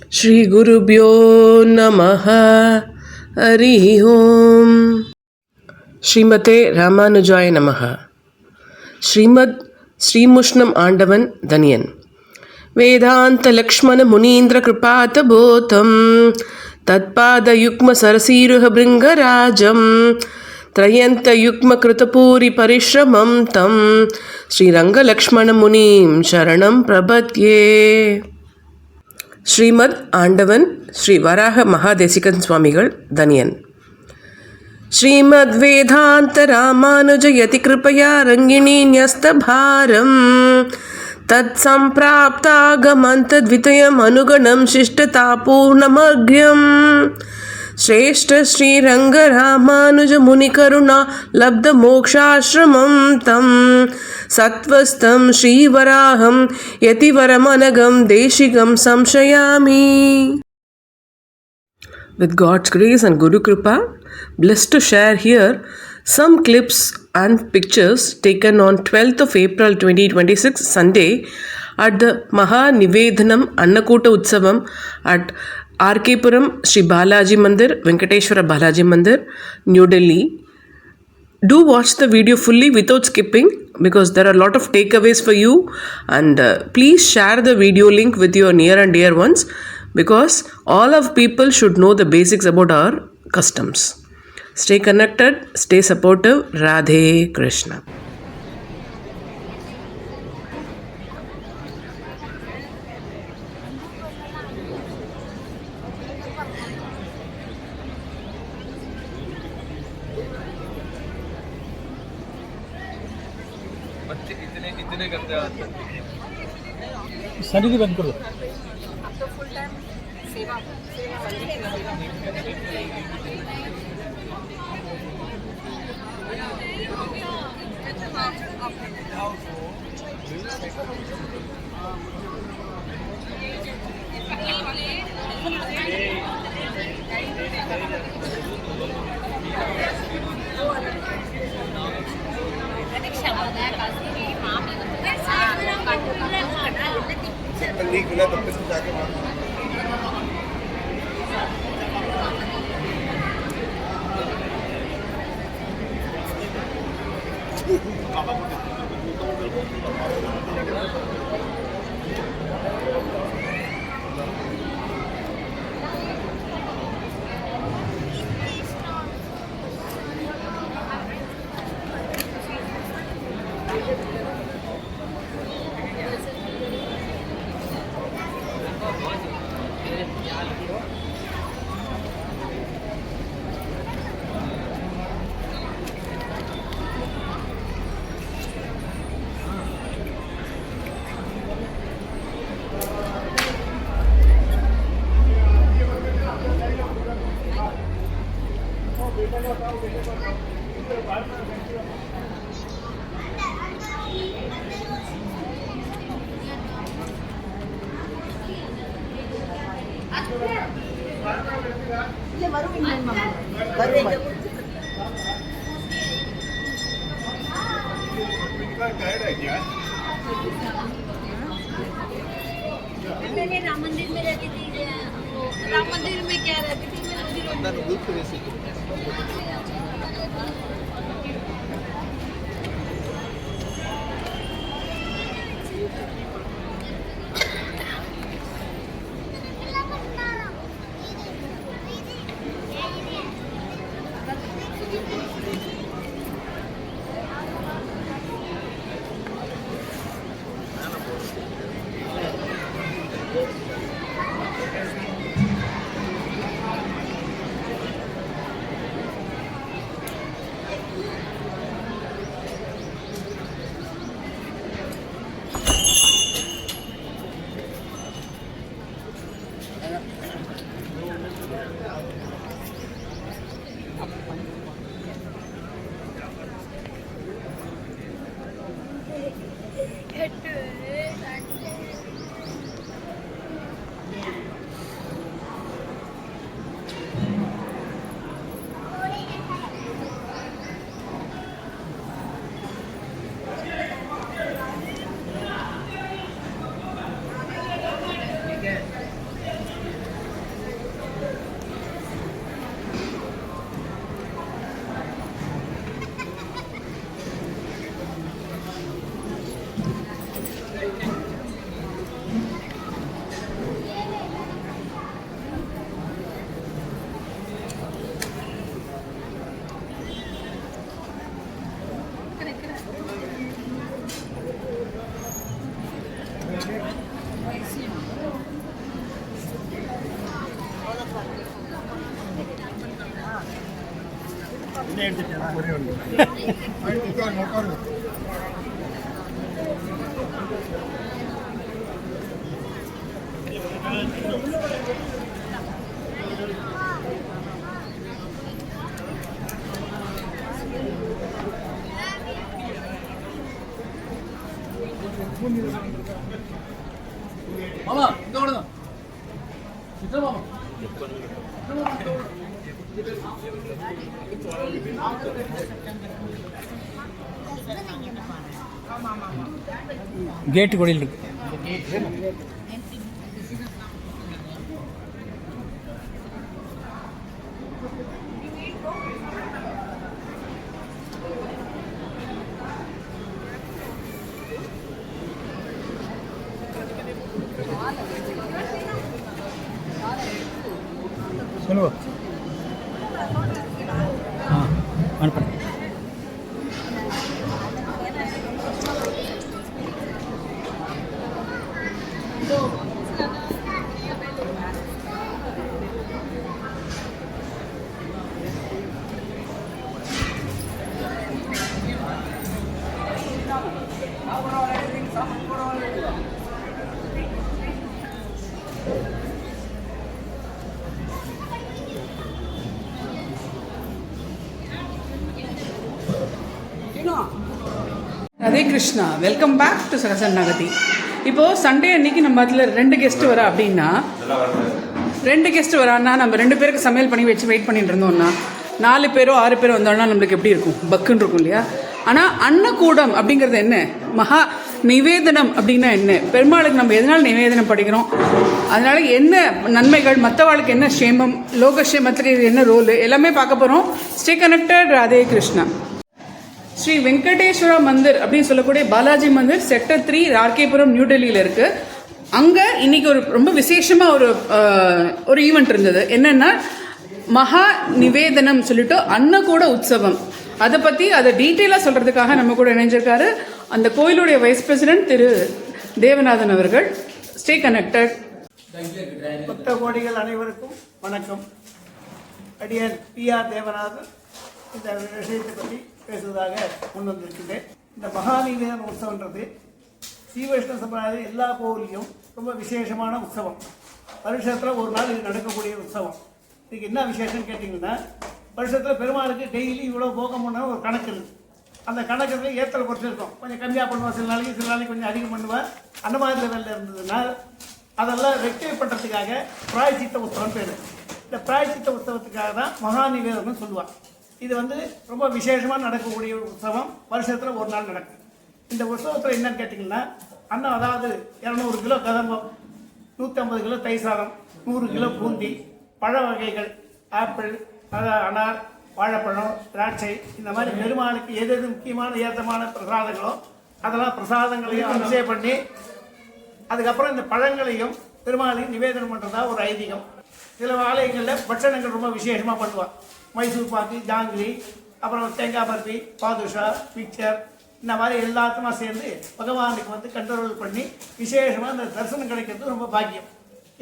Shri Gurubhyo Namaha Hari Om. Srimate Ramanujaya Namaha. Srimad Srimushnam Andavan Daniyan. Vedanta Lakshmana Munindra Kripata Bhotam Tatpada Yukma Sarasiruha Bringarajam Trayanta Yukma Kritapuri Parishramam Tam Sri Ranga Lakshmana Munim Sharanam Prabhatye. Srimad ஆண்டவன் ஸ்ரீ வராக மகாதேசிகன் சுவாமிகள் தனியன். ஸ்ரீமத் வேதாந்த ராமானுஜ யதி கிருபயா ரங்கிணி ன்யஸ்தபாரம் தத் சம்பிராப்தாகமந்த த்விதயம் அனுகணம் சிஷ்டதாபூர்ணமக்யம் श्रेष्ठ श्री रंग रामानुज मुनि करुणा लब्ध मोक्षाश्रमं तं सत्वस्तं श्रीवराहं यतिवरमनघं देशिकं संशयामि. With God's grace and Guru Kripa, blessed to share here some clips and pictures taken on 12th of April 2026 Sunday at the Maha Nivedhanam Annakoota Utsavam at R.K. Puram Sri Balaji Mandir, Venkateshwara Balaji Mandir, New Delhi. Do watch the video fully without skipping because there are a lot of takeaways for you, and please share the video link with your near and dear ones because all of people should know the basics about our customs. Stay connected, stay supportive. Radhe Krishna. बच्चे इतने इतने करते आते हैं। शनि की बंद करो। तो फुल टाइम सेवा पहले राम मंदिर में रहती थी। राम मंदिर में क्या रहती थी मैं மாமா இந்த ஓடுங்க சித்ரா மாமா கேட்டு கொடியில் இருக்கு. சொல்லுங்க அனுப்புறேன். Radhe Krishna, welcome back to சகசன் நகதி. இப்போது சண்டே அன்னைக்கு நம்ம அதில் 2 கெஸ்ட்டு வரா அப்படின்னா 2 கெஸ்ட்டு வரான்னா நம்ம 2 பேருக்கு சமையல் பண்ணி வச்சு வெயிட் பண்ணிட்டு இருந்தோம்னா 4 பேரோ 6 பேரோ வந்தோம்னா நம்மளுக்கு எப்படி இருக்கும்? பக்குன்னு இருக்கும் இல்லையா? ஆனால் அன்னக்கூடம் அப்படிங்கிறது என்ன? மகா நிவேதனம் அப்படின்னா என்ன? பெருமாளுக்கு நம்ம எதனால் நிவேதனம் படிக்கிறோம், அதனால் என்ன நன்மைகள், மற்றவாளுக்கு என்ன க்ஷேமம், லோகக்ஷேமத்துக்கு இது என்ன ரோல், எல்லாமே பார்க்க போகிறோம். Stay connected. ராதே கிருஷ்ணா. ஸ்ரீ வெங்கடேஸ்வரா மந்திர் அப்படின்னு சொல்லக்கூடிய பாலாஜி மந்திர் செக்டர் 3 ரார்கேபுரம் நியூ டெல்லியில் இருக்குது. அங்கே இன்னைக்கு ஒரு ரொம்ப விசேஷமாக ஒரு ஈவெண்ட் இருந்தது. என்னென்னா மகா நிவேதனம் சொல்லிட்டு அன்னக்கூட உற்சவம். அதை பற்றி அதை டீட்டெயிலாக சொல்கிறதுக்காக நம்ம கூட இணைஞ்சிருக்காரு அந்த கோயிலுடைய வைஸ் பிரசிடென்ட் திரு தேவநாதன் அவர்கள். Stay connected. பக்த கோடிகள் அனைவருக்கும் வணக்கம். அடியன் PR தேவநாதன் இந்த விஷயத்தை பற்றி பேசுவதாக முன் வந்திருக்கின்றேன். இந்த மகாநிவேதன உற்சவன்றது ஸ்ரீ வைஷ்ணவ சம்பிரதாயம் எல்லா கோவிலையும் ரொம்ப விசேஷமான உற்சவம். வருஷத்தில் ஒரு நாள் இது நடக்கக்கூடிய உற்சவம். இதுக்கு என்ன விசேஷம்னு கேட்டிங்கன்னா, வருஷத்தில் பெருமாளுக்கு டெய்லி இவ்வளோ போகம் பண்ண ஒரு கணக்கு இருக்குது. அந்த கணக்கில் ஏற்றல் பொறுத்து இருக்கும். கொஞ்சம் கம்மியாக பண்ணுவாள், சில நாளைக்கு கொஞ்சம் அதிகம் பண்ணுவாள். அந்த மாதிரி லெவலில் இருந்ததுன்னா அதெல்லாம் ரெக்டிஃபை பண்ணுறதுக்காக பிராயச்சித்த உற்சவம் பேர். இந்த பிராயச்சித்த உற்சவத்துக்காக தான் மகாநிவேதனம் சொல்லுவாள். இது ரொம்ப விசேஷமாக நடக்கக்கூடிய ஒரு உற்சவம். வருஷத்தில் ஒரு நாள் நடக்கும். இந்த உற்சவத்தில் என்னன்னு கேட்டிங்கன்னா, அன்னம் அதாவது 200 கிலோ கதம்பம், 150 கிலோ தை சாதம், 100 கிலோ பூந்தி, பழ வகைகள், ஆப்பிள், அனார், வாழைப்பழம், திராட்சை, இந்த மாதிரி பெருமாளுக்கு எது எது முக்கியமான ஏற்றமான பிரசாதங்களோ அதெல்லாம் பிரசாதங்களையும் அபிஷேகம் பண்ணி அதுக்கப்புறம் இந்த பழங்களையும் பெருமாளையும் நிவேதனம் பண்ணுறதா ஒரு ஐதீகம். சில ஆலயங்களில் பட்சணங்கள் ரொம்ப விசேஷமாக பண்ணுவாள். மைசூர் பாக்கு, ஜாங்கிரி, அப்புறம் தேங்காய் பருப்பி, பாதுஷா, மிக்சர், இந்த மாதிரி எல்லாத்துமா சேர்ந்து பகவானுக்கு கண்ட்ரோல் பண்ணி விசேஷமாக இந்த தரிசனம் கிடைக்கிறது ரொம்ப பாக்கியம்.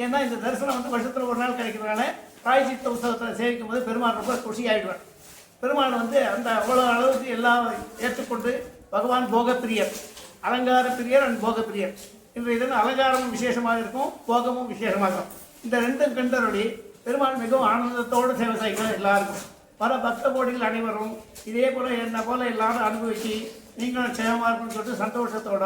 ஏன்னா இந்த தரிசனம் வருஷத்தில் ஒரு நாள் கிடைக்கிறதுனால பிராயச்சித்த உற்சவத்தில் சேவிக்கும் போது பெருமாள் ரொம்ப குஷி ஆகிடுவார். பெருமாள் அந்த அவ்வளோ அளவுக்கு எல்லாம் ஏற்றுக்கொண்டு பகவான் போகப்பிரியர், அலங்கார பிரியர் அண்ட் போகப்பிரியர். இன்றைய தினம் அலங்காரமும் விசேஷமாக இருக்கும், போகமும் விசேஷமாக இருக்கும். இந்த 2 கண்டருடைய பெருமாள் மிகவும் ஆனந்தத்தோடு சேவை செய்கிறார். எல்லாருக்கும் பல பக்த கோடிகள் அனைவரும் இதே போல் என்ன போல் எல்லாரும் அனுபவிச்சு நீங்களும் சேவமாக இருக்குன்னு சொல்லிட்டு சந்தோஷத்தோட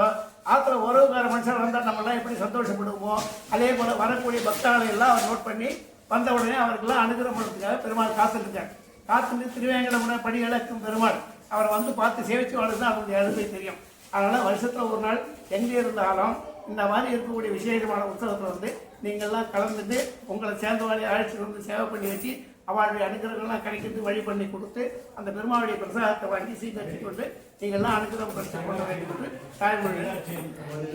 ஆற்றுல உறவுக்கார மனுஷன் வந்தால் நம்மளாம் எப்படி சந்தோஷப்படுவோமோ அதே போல் வரக்கூடிய பக்தர்களை எல்லாம் அவர் நோட் பண்ணி வந்த உடனே அவருக்கெல்லாம் அனுகிரகம் பண்ணுறதுக்காக பெருமாள் காத்துருக்கார். காத்துட்டு திருவேங்கடமுன படி இழக்கும் பெருமாள் அவரை பார்த்து சேவிச்சு வாழ்றது தான் அவருடைய அழுகை தெரியும். அதனால் வருஷத்தில் ஒரு நாள் எங்கே இருந்தாலும் இந்த மாதிரி இருக்கக்கூடிய விசேஷமான உற்சவத்தில் நீங்கள்லாம் கலந்துட்டு உங்களை சேர்ந்தவாடி அழைச்சிட்டு சேவை பண்ணி வச்சு அவளுடைய அனுகிரகங்கள்லாம் கிடைக்கிறது வழி பண்ணி கொடுத்து அந்த பெருமாளுடைய பிரசாதத்தை வாங்கி சீக்கிரம் கொண்டு நீங்கள்லாம் அனுகிரகம் பிரச்சனை பண்ண வேண்டும் என்று தாய்மொழி.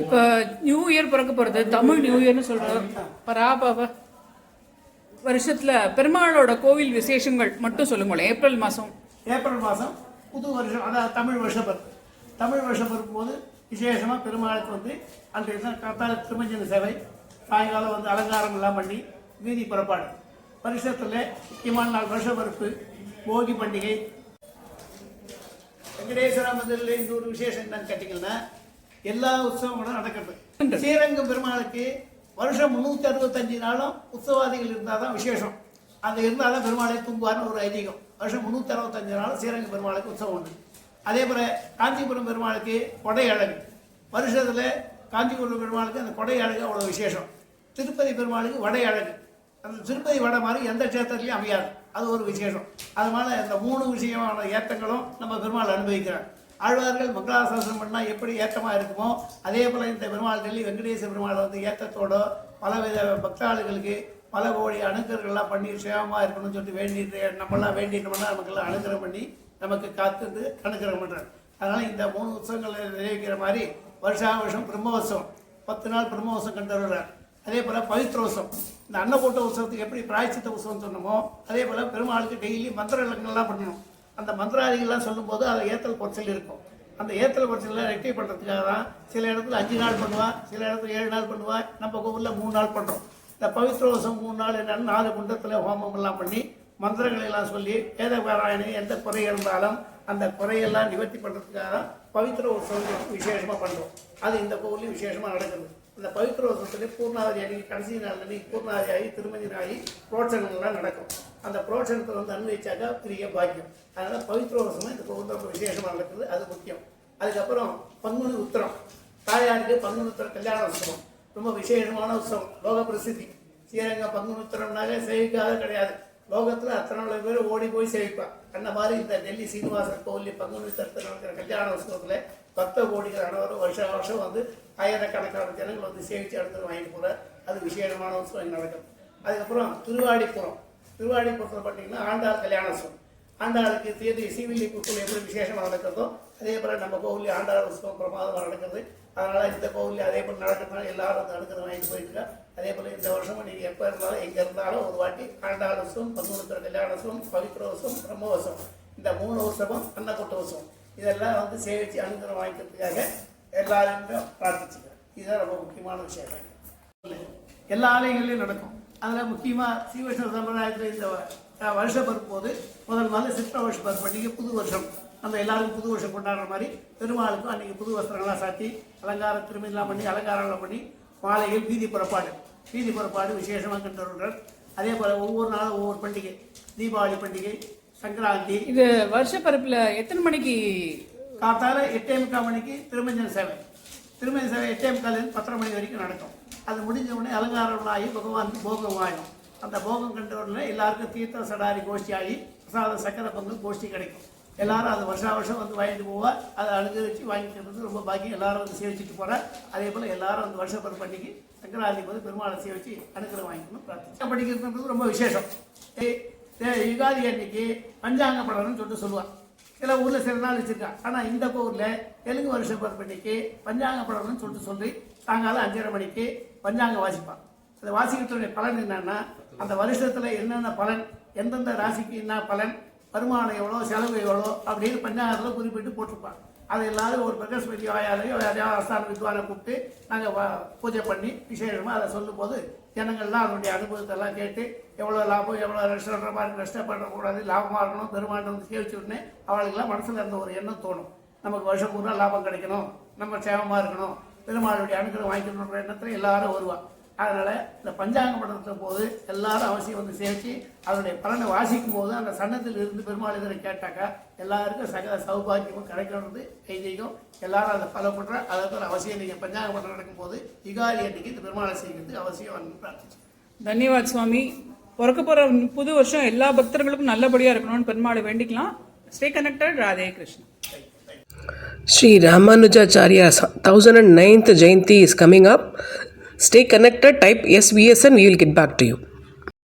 இப்போ நியூ இயர் பிறக்க போகிறது, தமிழ் நியூ இயர்னு சொல்கிறோம். பராபவ வருஷத்தில் பெருமாளோட கோவில் விசேஷங்கள் மட்டும் சொல்லுங்களேன். ஏப்ரல் மாதம் புது வருஷம், அதாவது தமிழ் வருஷப்பருப்பு. தமிழ் வருஷப்பருப்பு போது விசேஷமாக பெருமாளுக்கு அன்றைய காத்தால திருமஞ்சன சேவை, சாயங்காலம் அலங்காரம் எல்லாம் பண்ணி வீதி புறப்பாடு. வருஷத்தில் முக்கியமான நாள் வருஷப்பருப்பு, போகி பண்டிகை, வெங்கடேஸ்வர மந்திரில் இன்னொரு விசேஷம் என்னன்னு கேட்டிங்கன்னா எல்லா உற்சவங்களும் நடக்கிறது. ஸ்ரீரங்கம் பெருமாளுக்கு வருஷம் 365 நாளும் உற்சவாதிகள் இருந்தால் தான் விசேஷம். அது இருந்தால் தான் பெருமாளை தூங்குவார்னு ஒரு ஐதீகம். வருஷம் 365 நாளும் ஸ்ரீரங்கம் பெருமாளுக்கு உற்சவம் உண்டு. அதே போல் காஞ்சிபுரம் பெருமாளுக்கு கொடை அழகு, வருஷத்தில் காஞ்சிபுரம் பெருமாளுக்கு அந்த கொடை அழகு அவ்வளோ விசேஷம். திருப்பதி பெருமாளுக்கு வடை அழகு, அந்த திருப்பதி வடை மாதிரி எந்த க்ஷேத்திரத்துலையும் அமையாது, அது ஒரு விசேஷம். அதனால இந்த 3 விஷயமான ஏற்றங்களும் நம்ம பெருமாள் அனுபவிக்கிறார். ஆழ்வார்கள் மங்களாசாசனம் பண்ணால் எப்படி ஏற்றமாக இருக்குமோ அதே போல் இந்த பெருமாள் டெல்லி வெங்கடேச பெருமாளை வந்து ஏற்றத்தோட பலவித பக்தாளுகளுக்கு பல கோடி அனுக்கிரகங்கள்லாம் பண்ணி சேவமாக இருக்கணும்னு சொல்லிட்டு வேண்டிட்டு நம்மளாம் வேண்டிட்டோம்னா நமக்கெல்லாம் அனுகிரகம் பண்ணி நமக்கு காத்துட்டு அனுகிரகம் பண்ணுறார். அதனால் இந்த 3 உற்சவங்களை நிறைவேற்கிற மாதிரி வருஷம் பிரம்மோத்சவம் 10 நாள் பிரம்மோத்சவம் கண்டு வருகிறார். அதே போல் பவித்ரோத்சவம், இந்த அன்னக்கூட்ட உற்சவத்துக்கு எப்படி பிராயச்சித்த உற்சவம் சொன்னமோ அதே போல் பெருமாளுக்கு டெய்லி மந்திர இலக்கங்கள்லாம் பண்ணணும். அந்த மந்திராதிகள்லாம் சொல்லும்போது அதை ஏற்றல் குறைச்சல் இருக்கும். அந்த ஏற்றல் குறைச்சலாம் ரெக்டிஃபை பண்ணுறதுக்காக தான் சில இடத்துல 5 நாள் பண்ணுவான், சில இடத்துல 7 நாள் பண்ணுவான். நம்ம ஊரில் 3 நாள் பண்ணுறோம். இந்த பவித்ரோத்சவம் 3 நாள் என்னென்னு 4 குண்டத்தில் ஹோமமெல்லாம் பண்ணி மந்திரங்களெல்லாம் சொல்லி வேத பாராயணம் எந்த குறை இருந்தாலும் அந்த குறையெல்லாம் நிவர்த்தி பண்ணுறதுக்காக தான் பவித்ர உற்சவம் விசேஷமாக பண்ணுறோம். அது இந்த கோவிலையும் விசேஷமாக நடக்குது. அந்த பவித்ர உற்சவத்திலே பூர்ணாவதி அன்னைக்கு கடைசி நாள் அன்னைக்கு பூர்ணாவதி ஆகி திருமஞ்சன் ஆகி புரோட்சனங்கள்லாம் நடக்கும். அந்த புரோட்சனத்தை வந்து அனுபவிச்சாக்கா பெரிய பாக்கியம். அதனால் பவித்ர உற்சவம் இந்த கோவில் ரொம்ப விசேஷமாக நடக்குது, அது முக்கியம். அதுக்கப்புறம் பங்குனி உத்திரம், தாயாருக்கு பங்குனி உத்திரம் கல்யாண உற்சவம் ரொம்ப விசேஷமான உற்சவம், லோக பிரசித்தி. ஸ்ரீரங்கம் பங்குனி உத்திரம்னாலே சேவிக்காத கிடையாது, லோகத்தில் அத்தனை பேர் ஓடி போய் சேவிப்பான். அந்த மாதிரி இந்த டெல்லி சீனிவாசன் கோவில் பங்குனி உத்திரத்தில் நடக்கிற கல்யாண உற்சவத்தில் 10 கோடிகளானவர் வருஷம் வந்து ஆயிரக்கணக்கான ஜனங்கள் வந்து சேவித்து அடுத்து வாங்கிட்டு போகிறார். அது விசேஷமான உற்சவம் நடக்கும். அதுக்கப்புறம் திருவாடிப்புறத்தில் பார்த்தீங்கன்னா ஆண்டாள் கல்யாண உற்சவம். ஆண்டாளுக்கு தேதி சீவில்லிபுத்தூர் எப்படி விசேஷமாக நடக்கிறதோ அதே போல் நம்ம கோவிலில் ஆண்டாள் உற்சவம் பிரமாதமாக நடக்கிறது. அதனால் இந்த கோவிலில் அதே போல் நடக்கிறதுனால எல்லாரும் வந்து அடுக்கிறது வாங்கிட்டு போயிருக்கா. அதே போல் இந்த வருஷமும் நீங்கள் எப்போ இருந்தாலும் எங்கே இருந்தாலும் ஒரு வாட்டி ஆண்டாள் உற்சவம், பங்குனி கல்யாண உற்சவம், பவித்ர உற்சவம், பிரம்மோத்சவம், இந்த 3 உற்சவம், அன்னக்கூட்ட உற்சவம் இதெல்லாம் வந்து சேவித்து அனுகிரகம் வாங்கிக்கிறதுக்காக எல்லாரும் பிரார்த்திச்சுக்கிறேன். இதுதான் ரொம்ப முக்கியமான விஷயம். எல்லா ஆலயங்கள்லையும் நடக்கும். அதில் முக்கியமாக ஸ்ரீவைஷ்ணவ சம்பிரதாயத்தில் இந்த வருஷ பருப்பு போது முதல் சித்திர வருஷ பருப்பு அன்றைக்கி புது வருஷம் நம்ம எல்லாருக்கும் புது வருஷம் கொண்டாடுற மாதிரி பெருமாளுக்கும் அன்றைக்கி புது வஸ்திரங்களாக சாத்தி அலங்கார திருமணம் பண்ணி அலங்காரங்களாம் பண்ணி மாலையில் வீதி புறப்பாடு விசேஷமாக கண்டு வருகிறார். அதே போல் ஒவ்வொரு நாளும் ஒவ்வொரு பண்டிகை, தீபாவளி பண்டிகை, சங்கராந்தி. இது வருஷ பருப்பில் எத்தனை மணிக்கு? காத்தால 8:45 மணிக்கு திருமஞ்சன சேவை 8:45 10 மணி வரைக்கும் நடக்கும். அது முடிஞ்ச உடனே அலங்காரம் ஆகி பகவானுக்கு போகம் ஆகிடும். அந்த போகம் கண்ட உடனே எல்லாருக்கும் தீர்த்த சடாரி கோஷ்டி ஆகி பிரசாத சக்கரை பொங்கல் கோஷ்டி கிடைக்கும். எல்லாரும் அது வருஷம் வந்து வாங்கிட்டு போவார். அதை அனுகரித்து வாங்கிக்கிறது ரொம்ப பாக்கியம். எல்லாரும் வந்து சேவிச்சுட்டு போகிறார். அதே போல் எல்லாரும் அந்த வருஷ பருப்பு அன்னைக்கு சங்கராந்தி போது பெருமாளை சேவிச்சு அனுகிரகம் வாங்கிக்கணும் பிரார்த்தனை படிக்கிறது ரொம்ப விசேஷம். யுகாதி அன்னைக்கு பஞ்சாங்க படம்னு சொல்லிட்டு சொல்லுவாள். சில ஊரில் சில நாள் வச்சுருக்கான். ஆனால் இந்த ஊரில் தெலுங்கு வருஷ பருப்பு அன்னைக்கு பஞ்சாங்க படம்னு சொல்லிட்டு சொல்லி சாயங்காலம் 5:30 மணிக்கு பஞ்சாங்கம் வாசிப்பான். அந்த வாசிக்கிறதுடைய பலன் என்னன்னா அந்த வருஷத்தில் என்னென்ன பலன், எந்தெந்த ராசிக்கு என்ன பலன், வருமானம் எவ்வளோ, செலவு எவ்வளோ அப்படின்னு பஞ்சாங்கத்தில் குறிப்பிட்டு போட்டிருப்பான். அது எல்லாரும் ஒரு பிரகஸ்பதி ஆயாலையோ ஆஸ்தான வித்வானை கூப்பிட்டு நாங்கள் பூஜை பண்ணி விசேஷமாக அதை சொல்லும்போது ஜனங்கள்லாம் அதனுடைய அனுபவத்தெல்லாம் கேட்டு எவ்வளோ லாபம், எவ்வளோ நஷ்டப்படுற மாதிரி நஷ்டப்படக்கூடாது, லாபமாக இருக்கணும், பெருமாள் வந்து சேவிச்சு உடனே அவளுக்கெல்லாம் மனசில் இருந்த ஒரு எண்ணம் தோணும். நமக்கு வருஷம் பூரா லாபம் கிடைக்கணும், நம்ம சேவமாக இருக்கணும், பெருமாளுடைய அனுகிரகம் வாங்கிக்கணுன்ற எண்ணத்தில் எல்லாரும் வருவாள். அதனால் இந்த பஞ்சாங்க படத்தின் போது எல்லாரும் அவசியம் வந்து சேவிச்சு அதனுடைய பலனை வாசிக்கும் போது அந்த சன்னத்தில் இருந்து பெருமாள் இதனை கேட்டாக்கா எல்லாருக்கும் சகல சௌபாகியமும் கிடைக்கணுன்றது ஐதீகம். எல்லாரும் அதை பலப்படுற அதற்கு அவசியம். நீங்கள் பஞ்சாங்க படம் நடக்கும்போது யுகாதி அன்னைக்கு இந்த பெருமாளை செய்கிறது அவசியம் வந்து பிரார்த்திச்சு. தன்யவாத் சுவாமி. பிறக்க போகிற புது வருஷம் எல்லா பக்தர்களுக்கும் நல்லபடியாக இருக்கணும்னு பெருமாளை வேண்டிக்கலாம். Stay connected. Radhe Krishna. Sri Ramanujacharya's 1009th Jayanti is coming up. Stay connected, type SVS and we will get back to you.